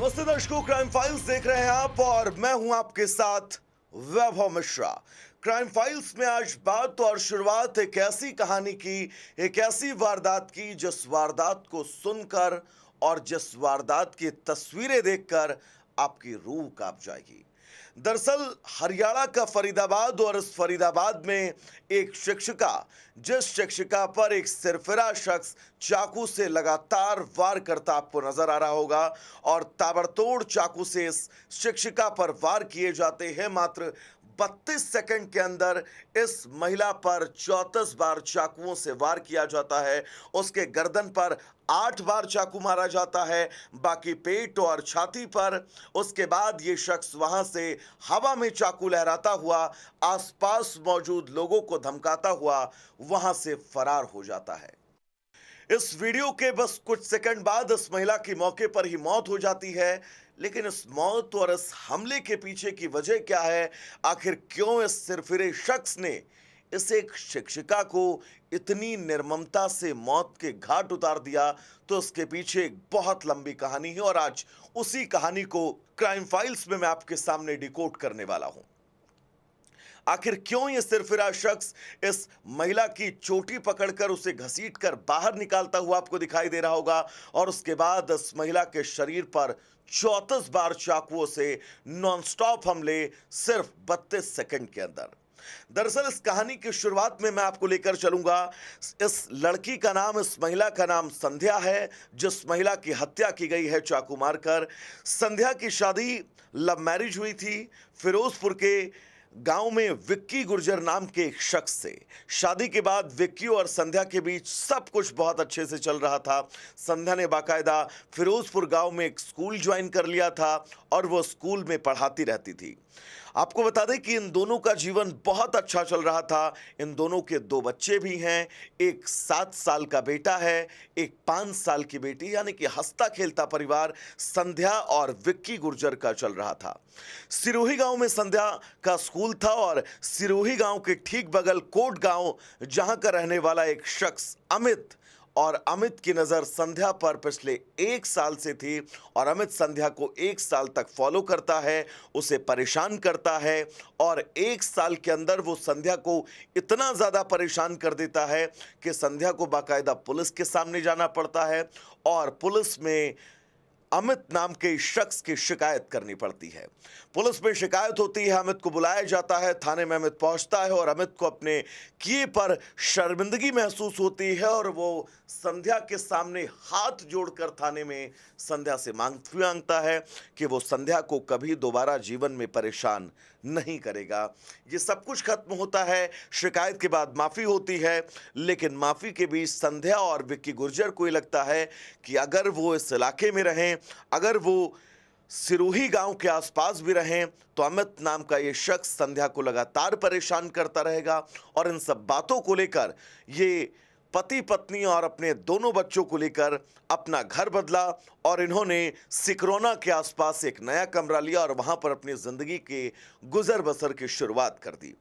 नमस्ते दर्शकों, crime files देख रहे हैं आप और मैं हूं आपके साथ वैभव मिश्रा। क्राइम फाइल्स में आज बात और शुरुआत एक ऐसी कहानी की, एक ऐसी वारदात की जिस वारदात को सुनकर और जिस वारदात की तस्वीरें देखकर आपकी रूह कांप जाएगी। दरअसल हरियाणा का फरीदाबाद और इस फरीदाबाद में एक शिक्षिका, जिस शिक्षिका पर एक सिरफिरा शख्स चाकू से लगातार वार करता आपको नजर आ रहा होगा और ताबड़तोड़ चाकू से इस शिक्षिका पर वार किए जाते हैं। मात्र 32 सेकंड के अंदर इस महिला पर 34 बार चाकुओं से वार किया जाता है। उसके गर्दन पर 8 बार चाकू मारा जाता है, बाकी पेट और छाती पर। उसके बाद ये शख्स वहां से हवा में चाकू लहराता हुआ आसपास मौजूद लोगों को धमकाता हुआ वहां से फरार हो जाता है। इस वीडियो के बस कुछ सेकंड बाद इस महिला की मौके पर ही मौत हो जाती है। लेकिन इस मौत और इस हमले के पीछे की वजह क्या है? आखिर क्यों इस सिरफिरे शख्स ने इस एक शिक्षिका को इतनी निर्ममता से मौत के घाट उतार दिया? तो इसके पीछे एक बहुत लंबी कहानी है और आज उसी कहानी को क्राइम फाइल्स में मैं आपके सामने डिकोड करने वाला हूं। आखिर क्यों ये सिरफिरा शख्स इस महिला की चोटी पकड़कर उसे घसीटकर बाहर निकालता हुआ आपको दिखाई दे रहा होगा और उसके बाद इस महिला के शरीर पर 34 बार चाकुओं से नॉनस्टॉप हमले सिर्फ 32 सेकंड के अंदर। दरअसल इस कहानी की शुरुआत में मैं आपको लेकर चलूंगा। इस लड़की का नाम, इस महिला का नाम संध्या है, जिस महिला की हत्या की गई है चाकू मारकर। संध्या की शादी लव मैरिज हुई थी फिरोजपुर के गांव में विक्की गुर्जर नाम के एक शख्स से। शादी के बाद विक्की और संध्या के बीच सब कुछ बहुत अच्छे से चल रहा था। संध्या ने बाकायदा फिरोजपुर गांव में एक स्कूल ज्वाइन कर लिया था और वो स्कूल में पढ़ाती रहती थी। आपको बता दें कि इन दोनों का जीवन बहुत अच्छा चल रहा था। इन दोनों के 2 बच्चे भी हैं, एक 7 साल का बेटा है, एक 5 साल की बेटी, यानी कि हंसता खेलता परिवार संध्या और विक्की गुर्जर का चल रहा था। सिरोही गांव में संध्या का स्कूल था और सिरोही गांव के ठीक बगल कोट गांव, जहां का रहने वाला एक शख्स अमित, और अमित की नजर संध्या पर पिछले 1 साल से थी और अमित संध्या को 1 साल तक फॉलो करता है, उसे परेशान करता है और 1 साल के अंदर वो संध्या को इतना ज़्यादा परेशान कर देता है कि संध्या को बाकायदा पुलिस के सामने जाना पड़ता है और पुलिस में अमित नाम के शख्स की शिकायत करनी पड़ती है। पुलिस में शिकायत होती है, अमित को बुलाया जाता है, थाने में अमित पहुंचता है और अमित को अपने किए पर शर्मिंदगी महसूस होती है और वो संध्या के सामने हाथ जोड़कर थाने में संध्या से माफी मांगता है कि वो संध्या को कभी दोबारा जीवन में परेशान नहीं करेगा। ये सब कुछ खत्म होता है, शिकायत के बाद माफी होती है, लेकिन माफी के बीच संध्या और विक्की गुर्जर को ये लगता है कि अगर वो इस इलाके में रहें, अगर वो सिरोही गांव के आसपास भी रहें, तो अमित नाम का ये शख्स संध्या को लगातार परेशान करता रहेगा। और इन सब बातों को लेकर ये पति पत्नी और अपने दोनों बच्चों को लेकर अपना घर बदला और इन्होंने सिकरोना के आसपास एक नया कमरा लिया और वहां पर अपनी जिंदगी के गुजर बसर की शुरुआत कर दी।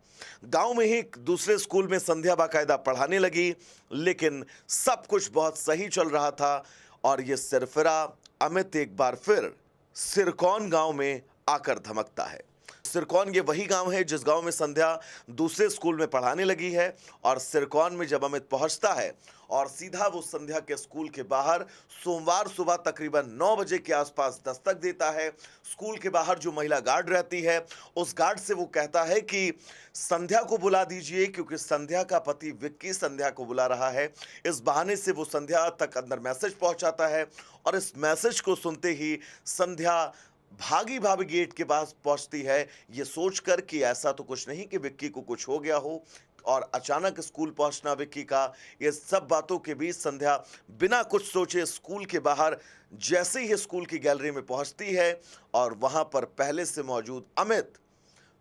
गांव में ही एक दूसरे स्कूल में संध्या बाकायदा पढ़ाने लगी, लेकिन सब कुछ बहुत सही चल रहा था और ये सिरफिरा अमित एक बार फिर सिरकौन गांव में आकर धमकता है। सिरकौन ये वही गांव है जिस गांव में संध्या दूसरे स्कूल में पढ़ाने लगी है और सिरकौन में जब अमित पहुंचता है और सीधा वो संध्या के स्कूल के बाहर सोमवार सुबह तकरीबन 9 बजे के आसपास दस्तक देता है। स्कूल के बाहर जो महिला गार्ड रहती है, उस गार्ड से वो कहता है कि संध्या को बुला दीजिए, क्योंकि संध्या का पति विक्की संध्या को बुला रहा है। इस बहाने से वो संध्या तक अंदर मैसेज पहुंचाता है और इस मैसेज को सुनते ही संध्या भागी भागी गेट के पास पहुंचती है, ये सोचकर कि ऐसा तो कुछ नहीं कि विक्की को कुछ हो गया हो। और अचानक स्कूल पहुंचना विक्की का, ये सब बातों के बीच संध्या बिना कुछ सोचे स्कूल के बाहर जैसे ही स्कूल की गैलरी में पहुंचती है और वहां पर पहले से मौजूद अमित,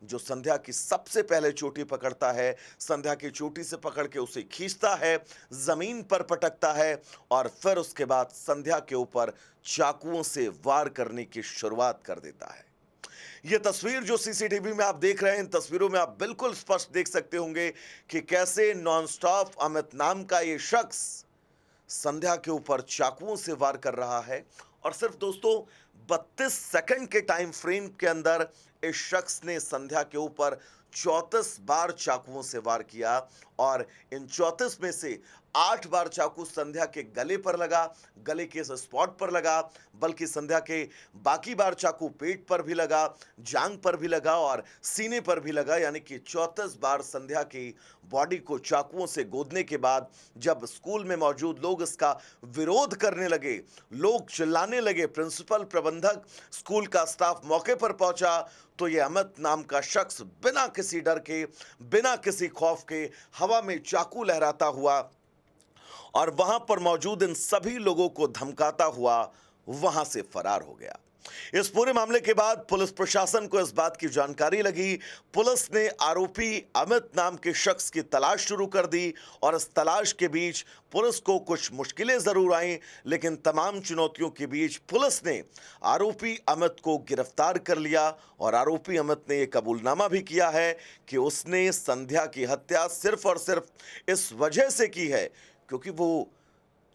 जो संध्या की सबसे पहले चोटी पकड़ता है, संध्या की चोटी से पकड़ के उसे खींचता है, जमीन पर पटकता है और फिर उसके बाद संध्या के ऊपर चाकुओं से वार करने की शुरुआत कर देता है। यह तस्वीर जो सीसीटीवी में आप देख रहे हैं, इन तस्वीरों में आप बिल्कुल स्पष्ट देख सकते होंगे कि कैसे नॉनस्टॉप अमित नाम का ये शख्स संध्या के ऊपर चाकुओं से वार कर रहा है और सिर्फ दोस्तों 32 सेकंड के टाइम फ्रेम के अंदर इस शख्स ने संध्या के ऊपर 34 बार चाकुओं से वार किया और इन 34 में से 8 बार चाकू संध्या के गले पर लगा, गले के इस स्पॉट पर लगा, बल्कि संध्या के बाकी बार चाकू पेट पर भी लगा, जांग पर भी लगा और सीने पर भी लगा। यानी कि 34 बार संध्या की बॉडी को चाकुओं से गोदने के बाद जब स्कूल में मौजूद लोग इसका विरोध करने लगे, लोग चिल्लाने लगे, प्रिंसिपल, प्रबंधक, स्कूल का स्टाफ मौके पर पहुंचा, तो ये अमित नाम का शख्स बिना किसी डर के, बिना किसी खौफ के हवा में चाकू लहराता हुआ और वहां पर मौजूद इन सभी लोगों को धमकाता हुआ वहां से फरार हो गया। इस पूरे मामले के बाद पुलिस प्रशासन को इस बात की जानकारी लगी। पुलिस ने आरोपी अमित नाम के शख्स की तलाश शुरू कर दी और इस तलाश के बीच पुलिस को कुछ मुश्किलें जरूर आईं, लेकिन तमाम चुनौतियों के बीच पुलिस ने आरोपी अमित को गिरफ्तार कर लिया और आरोपी अमित ने यह कबूलनामा भी किया है कि उसने संध्या की हत्या सिर्फ और सिर्फ इस वजह से की है क्योंकि वो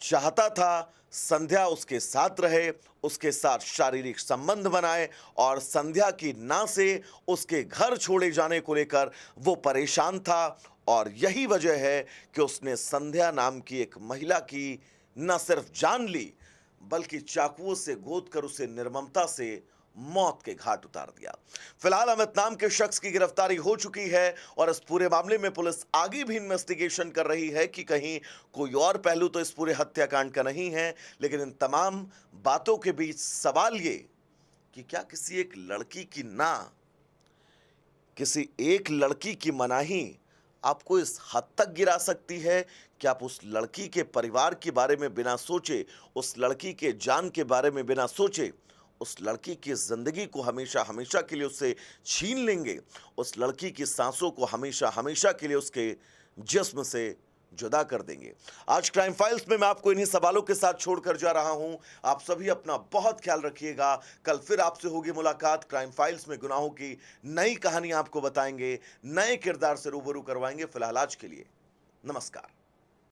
चाहता था संध्या उसके साथ रहे, उसके साथ शारीरिक संबंध बनाए और संध्या की ना से उसके घर छोड़े जाने को लेकर वो परेशान था। और यही वजह है कि उसने संध्या नाम की एक महिला की न सिर्फ जान ली बल्कि चाकुओं से गोदकर उसे निर्ममता से मौत के घाट उतार दिया। फिलहाल अमित नाम के शख्स की गिरफ्तारी हो चुकी है और इस पूरे मामले में पुलिस आगे भी इन्वेस्टिगेशन कर रही है कि कहीं कोई और पहलू तो इस पूरे हत्याकांड का नहीं है। लेकिन इन तमाम बातों के बीच सवाल ये कि क्या किसी एक लड़की की ना, किसी एक लड़की की मनाही आपको इस हद तक गिरा सकती है कि आप उस लड़की के परिवार के बारे में बिना सोचे, उस लड़की के जान के बारे में बिना सोचे, उस लड़की की जिंदगी को हमेशा हमेशा के लिए उससे छीन लेंगे, उस लड़की की सांसों को हमेशा हमेशा के लिए उसके जिस्म से जुदा कर देंगे। आज क्राइम फाइल्स में मैं आपको इन्हीं सवालों के साथ छोड़कर जा रहा हूं। आप सभी अपना बहुत ख्याल रखिएगा। कल फिर आपसे होगी मुलाकात। क्राइम फाइल्स में गुनाहों की नई कहानी आपको बताएंगे, नए किरदार से रूबरू करवाएंगे। फिलहाल आज के लिए नमस्कार।